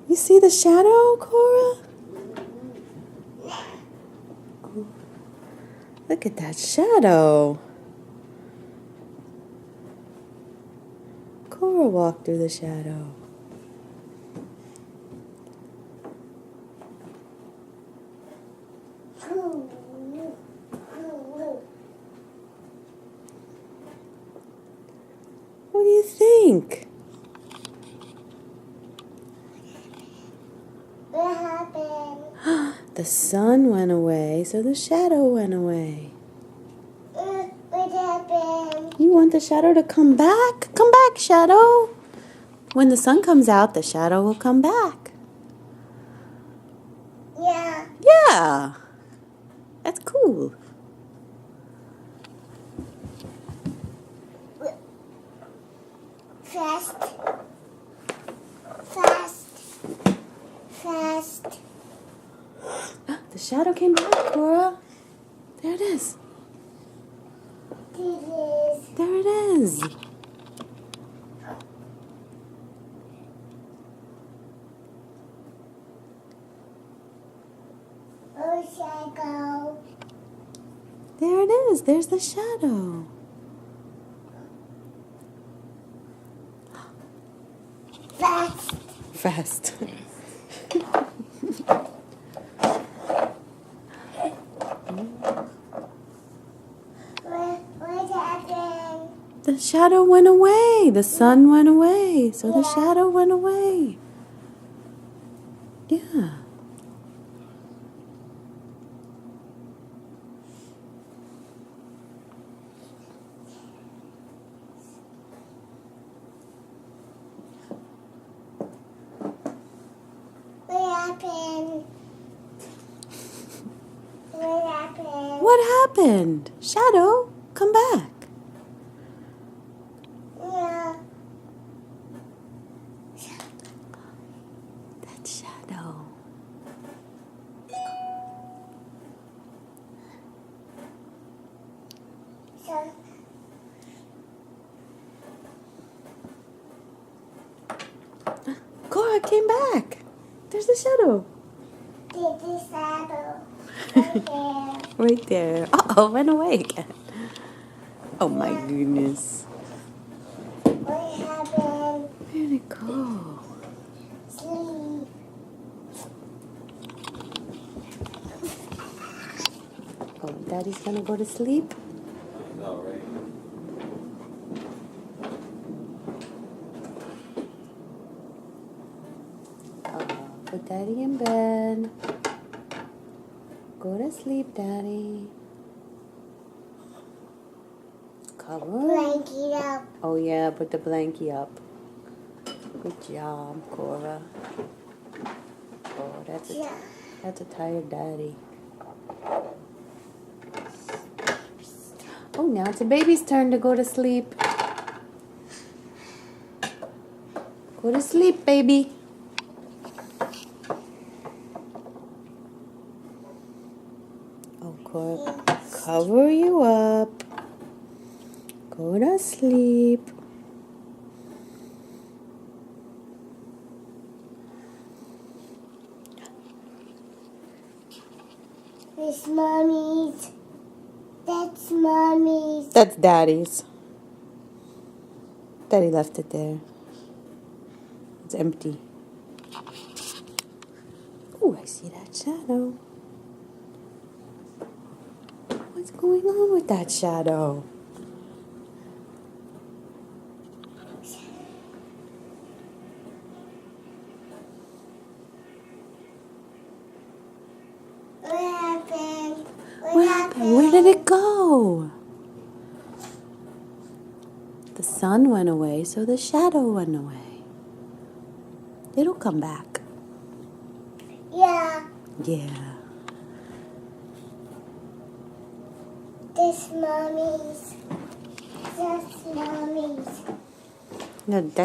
You see the shadow, Cora? Look at that shadow. Cora walked through the shadow. What do you think? What happened? The sun went away, so the shadow went away. What happened? You want the shadow to come back? Come back, shadow. When the sun comes out, the shadow will come back. Yeah. Yeah. That's cool. Fast. Fast. Fast. The shadow came back, Cora. There it is. There it is. Oh, shadow. There it is. There's the shadow. Fast. Fast. What happened? The shadow went away. The sun went away. So the shadow went away. Yeah. What happened? What happened? What happened? Shadow, come back. Yeah. That shadow. So, Cora came back. There's the shadow. did the shadow. Right there. Right there. Uh-oh, went away again. Oh my goodness. What happened? Where'd it go? Sleep. Oh, Daddy's gonna go to sleep? No, right? Put Daddy in bed. Go to sleep, Daddy. Cover. Blanket up. Oh yeah, put the blankie up. Good job, Cora. Oh, Yeah. that's a tired Daddy. Oh, now it's the baby's turn to go to sleep. Go to sleep, baby. Oh, Cora, cover you up. Go to sleep. It's mommy's. That's mommy's. That's Daddy's. Daddy left it there. It's empty. Oh, I see that shadow. What's going on with that shadow? What happened? What happened? Where did it go? The sun went away, so the shadow went away. It'll come back. Yeah. Yeah. This mommy's. That's mommy's. No, that